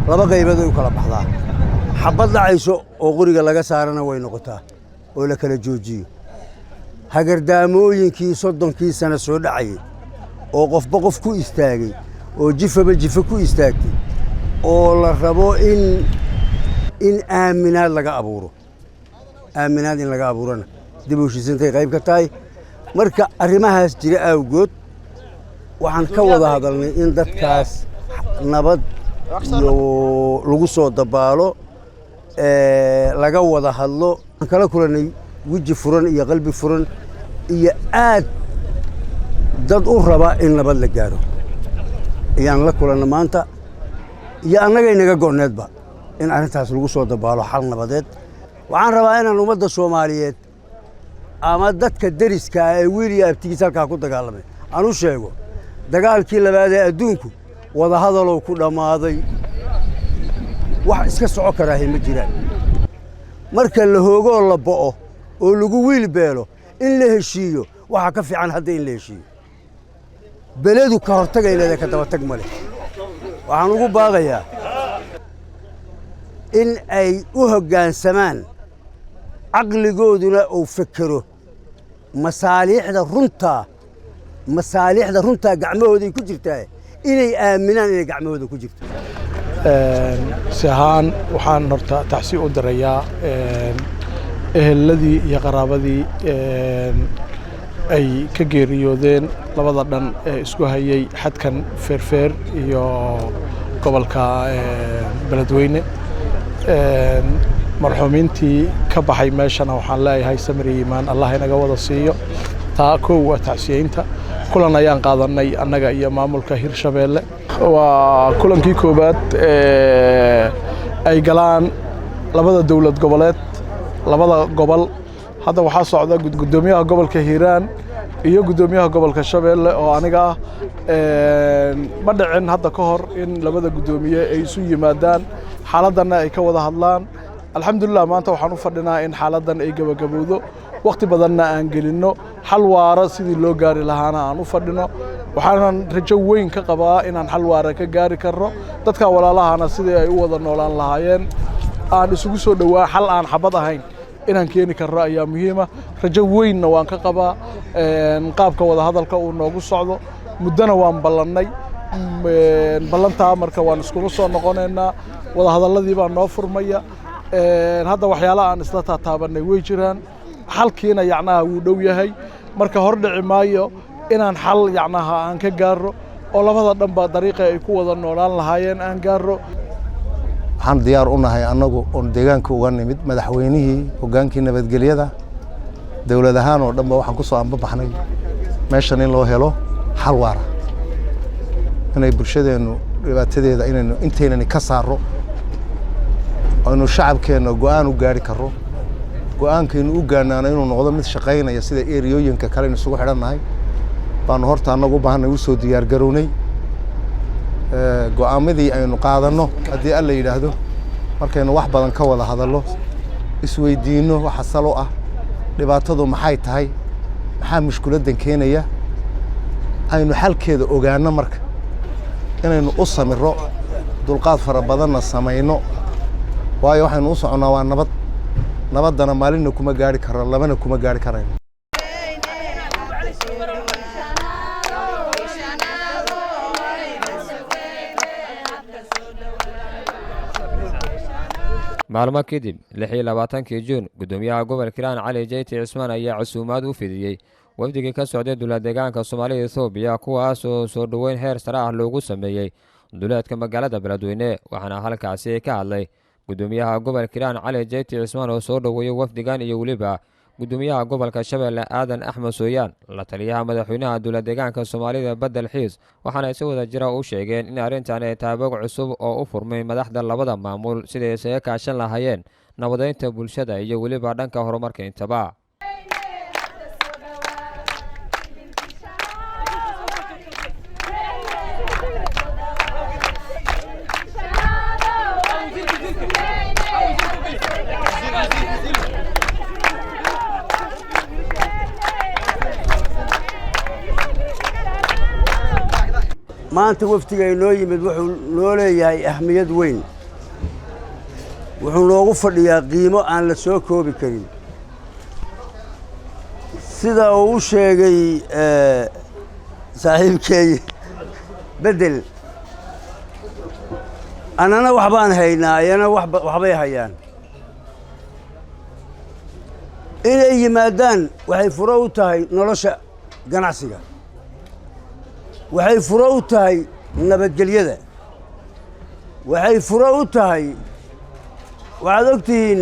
laba qaybood ay u kala baxdaa xabad dhacayso oo qoriga laga saarana way noqotaa oo la kala joojiyo hagardaamooyinkii 30kii sano soo dhacayay oo qofba qof ku istaagay oo jifaba jifa ku istaagtay oo la rabo in aaminaad laga abuuro aaminaad in laga abuurana dib u heshiisintay qayb ka tahay marka arrimahaas jira awgood waxaan ka wada hadalnay in dadkaas nabad iyo lagu soo dabaalo laga wada hadlo aan kala kulanay weji furan iyo qalbi furan iyo aad dad u raba in nabad la gaaro ayaan la kulanna maanta iyo annaga inaga go'needba in arrintaas lagu soo dabaalo xal nabadeed waxaan rabaa inaan ummadda Soomaaliyeed ama dadka deriska ah ee wiiliya abtigiisa halkaa ku dagaalamay aan u sheego dagaalkii labaad ee adduunku wada hadalow ku dhammaaday wax iska soco karaahay ma jiraan marka la hoogoo la bo'o oo lagu wiil beelo in la heshiiyo waxa ka fiican hadda in la heshiiyo beledu ka hortagay leedahay ka daba tag male waxaan ugu baaqayaa in ay u hoggaansamaan caqligooduna uu fekero masaalixda runtaa gacmahooday ku jirtaa inay aaminaan inay gacmahooda ku jirto si ahaan waxaan horta tacsi u dirayaa eheladii iyo qaraabadii ay ka geeriyoodeen labada dhan ee isku hayay xadkan feerfeer iyo gobolka beledweyne marxuumiintii ka baxay meeshana waxaan leeyahay samri iimaan allah inaga wada siiyo taa kow waa tacsiyeynta kulan ayaan qaadanay annaga iyo maamulka Hirshabeelle waa kulankii koobaad ay galaan labada dawlad goboleed labada gobol hadda waxaa socda gudoomiyaha gobolka Hiiraan iyo gudoomiyaha gobolka Shabeelle oo aniga ma dhicin hadda ka hor in labada gudoomiye ay isu yimaadaan xaaladana ay ka wada hadlaan alxamdulillah maanta waxaan u fadhinaa in xaaladan ay gabagabowdo waqti badanna aan gelino xal waara sidii loo gaari lahaana aan u fadhino waxaan rajo weyn ka qabaa inaan xal waara ka gaari karno dadka walaalahana sidii ay u wada noolaan lahaayeen aan isugu soo dhawaa xal aan xabad ahayn inaan keeni karno ayaa muhiim ah rajo weynna waan ka qabaa qaabka wada hadalka uu noogu socdo muddana waan ballanay ballantaa marka waan iskula soo noqonaynaa wada hadalladii baa noo furmaya hadda waxyaalaha aan isla taataabanay way jiraan xalkiina yacnaha wuu dhow yahay marka hor dhici maayo inaan xal yacnaha aan ka gaaro oo labada dhanba dariiqa ay ku wada noolaan lahaayeen aan gaaro waxaan diyaar u nahay annagu oon deegaanka uga nimid madaxweynihii hoggaankii nabadgelyada dowlad ahaan oo dhanba waxaan ku soo anbabaxnay meeshan in loo helo xal waara inay bulshadeennu dhibaatadeeda inaynu inteynani ka saarro aynu shacabkeenna go'aan u gaari karro go'aankaynu u gaarnaana inuu noqdo mid shaqaynaya sida eriyooyinka kale isugu xidhannahay baanu horta annagu u baahanay u soo diyaargarownay go'aamadii aynu qaadanno haddii alla yidhaahdo markaynu wax badan ka wada hadallo isweydiinno waxa salo ah dhibaatadu maxay tahay maxaa mushkiladdan keenaya aynu xalkeeda ogaanno marka inaynu u samiro dulqaad fara badanna samayno waayo waxaynu u soconnaa waa nabad nabaddana maalinna kuma gaari karno labana kuma gaari karayno maalmo kadib 26 Juun gudoomiyaha gobolka Hiiraan Cali Jeyti Cismaan ayaa casuumaad u fidiyay wafdigii ka socday dowlad deegaanka Soomaaliya Itoobiya kuwaas oo soo dhaweyn heer sare ah loogu sameeyay duleedka magaalada Beledweyne waxaana halkaasi ka hadlay gudoomiyaha gobolka Hiiraan Cali Jeyti Cismaan oo soo dhaweeyay wafdigan iyo waliba gudoomiyaha gobolka Shabeelle Aadan Axmed Sooyaan la taliyaha madaxweynaha dowlad deegaanka Soomaaliya Badal Xiis waxaana si wada jira u sheegeen in arrintan ay taabag cusub oo u furmay madaxda labada maamul sidii ay ka kaashan lahaayeen nabadeynta bulshada iyo waliba dhanka horumarka intaba maanta waftiga inoo yimid wuxuu noo leeyahay ahmiyad weyn wuxuu noogu fadhiyaa qiimo aan la soo koobi karin sida uu u sheegay saaxiibkeey bedel annana waxbaan haynaa ayana waxbay hayaan inay yimaadaan waxay furo u tahay nolosha ganacsiga waxay furo u tahay nabadgelyada waxay furo u tahay waxaad ogtihiin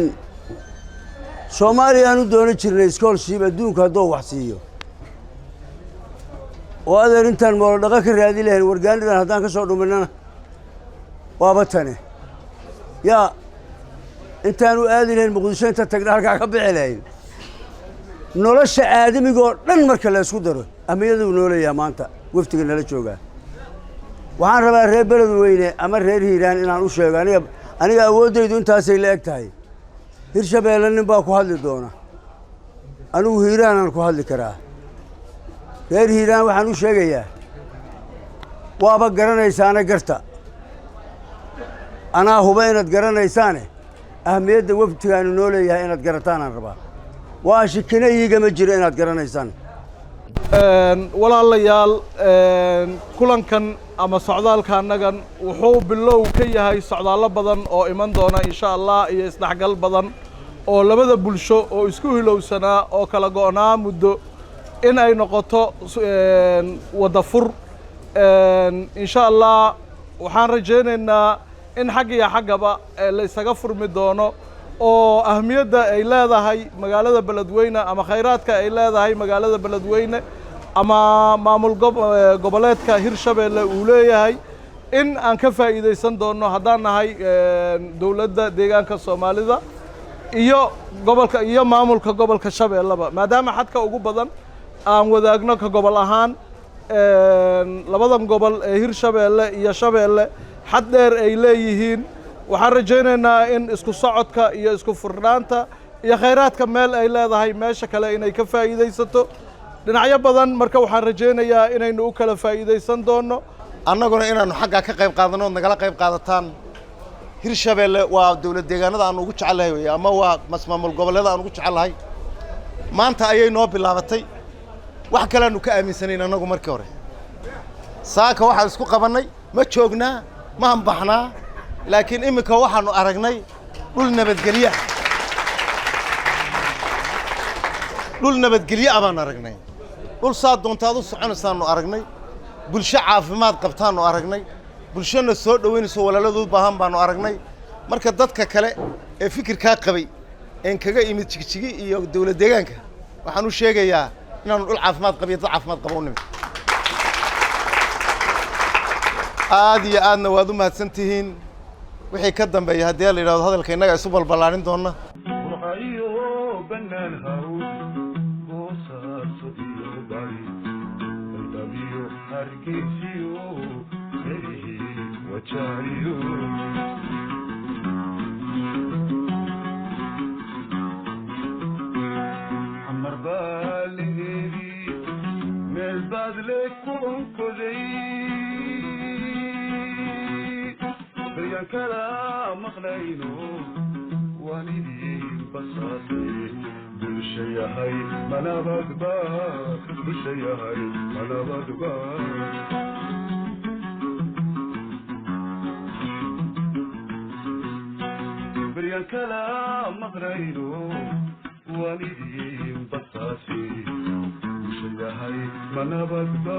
Soomaaliya aanu doono jirnay scholarship adduunka hadduu wax siiyo oo adeer intaan moolo dhaqa ka raadi lahayn wargaanidan haddaan ka soo dhuminana waaba tane yaa intaanu aadi lahayn muqdisho inta tagna halkaa ka bixi lahayn nolosha aadamigoo dhan marka la isku daro ahmiyaduu noo leeyaha maanta waftiga nala joogaa waxaan rabaa reer Beledweyne ama reer Hiiraan inaan u sheego aniga awooddaydu intaasay la eg tahay Hirshabeelle nin baa ku hadli doona anigu Hiiraanan ku hadli karaa reer Hiiraan waxaan u sheegayaa waaba garanaysaana garta anaa huba inaad garanaysaane ahmiyadda waftigaanu noo leeyahay inaad garataanaan rabaa waa shikina iigama jiro inaad garanaysaan walaalayaal kulankan ama socdaalka annagan wuxuu bilow ka yahay socdaallo badan oo iman doona insha Allah iyo isdhaxgal badan oo labada bulsho oo isku hilowsanaa oo kala go'naa muddo in ay noqoto wada fur insha Allah waxaan rajaynaynaa in xag iyo xagaba la isaga furmi doono oo ahmiyadda ay leedahay magaalada Beledweyne ama khayraadka ay leedahay magaalada Beledweyne ama maamul goboleedka Hirshabeelle uu leeyahay in aan ka faa'iideysan doono haddaan nahay dowladda deegaanka Soomaalida iyo gobolka iyo maamulka gobolka Shabeellaba maadaama xadka ugu badan aan wadaagno ka gobol ahaan labadan gobol ee Hirshabeelle iyo Shabeelle xad dheer ay leeyihiin waxaan rajaynaynaa in isku socodka iyo isku furnaanta iyo khayraadka meel ay leedahay meesha kale inay ka faa'iideysato dhinacyo badan marka waxaan rajaynayaa inaynu u kala faa'iideysan doono annaguna inaanu xagga ka qayb qaadano nagala qayb qaadataan Hirshabeelle waa dowlad deegaanada aan ugu jecelahay ama waa maamul goboleeda aan ugu jecelahay maanta ayay noo bilaabatay wax kale aanu ka aaminsanayn annagu markii hore saaka waxaan isku qabanay ma joognaa ma hanbaxnaa laakiin imika waxaanu aragnay dhul nabadgelyo baan aragnay dhul saad doontaad u soconaysaanu aragnay bulsho caafimaad qabtaanu aragnay bulshana soo dhaweynayso walaaladu u baahan baanu aragnay marka dadka kale ee fikirkaa qabay een kaga imid jigjigi iyo dowlad deegaanka waxaan u sheegayaa inaanu dhul caafimaad qabiyo dad caafimaad qabo u nimid aad iyo aadna waad u mahadsan tihiin wixii ka dambeeya haddii la yidhaahdo hadalka innaga isu balballaarin doona Hargeysa wajahayo xamar baa laheedi meel baad le kuonkoday baryaan kala maqlayno waan idin basaasay bulsha yahay manabadba bulsha yahay manabadba baryaan kala maqlayno waan idin basaasay bulsha yahay manabadba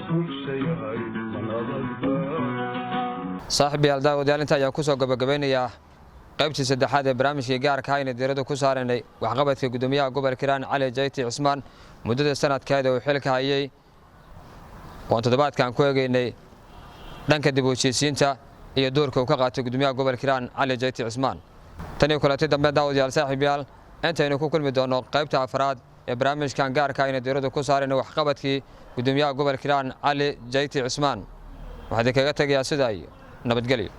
bulsha yahay manabadba saaxiib yaal daawadayaal inta ayaa ku soo gabagabeynayaa qaybtii saddexaad ee barnaamijkii gaarka ayna diirada ku saaraynay waxqabadka gudoomiyaha gobolka Hiiraan Cali Jayti Cismaan muddada sanadkeeda uu xilka hayay oo toddobaadkan ku eegaynay dhanka dib u heshiisiinta iyo doorka uu ka qaatay gudoomiyaha gobolka Hiiraan Cali Jayti Cismaan tan iyo kulanti dambe daawadayaal saaxiib yaal intaynu ku kulmi doono qaybta afraad ee barnaamijkan gaarka ayna diirada ku saaraynay waxqabadkii gudoomiyaha gobolka Hiiraan Cali Jayti Cismaan waxaan kaga tagayaa sida ay nabadgelyo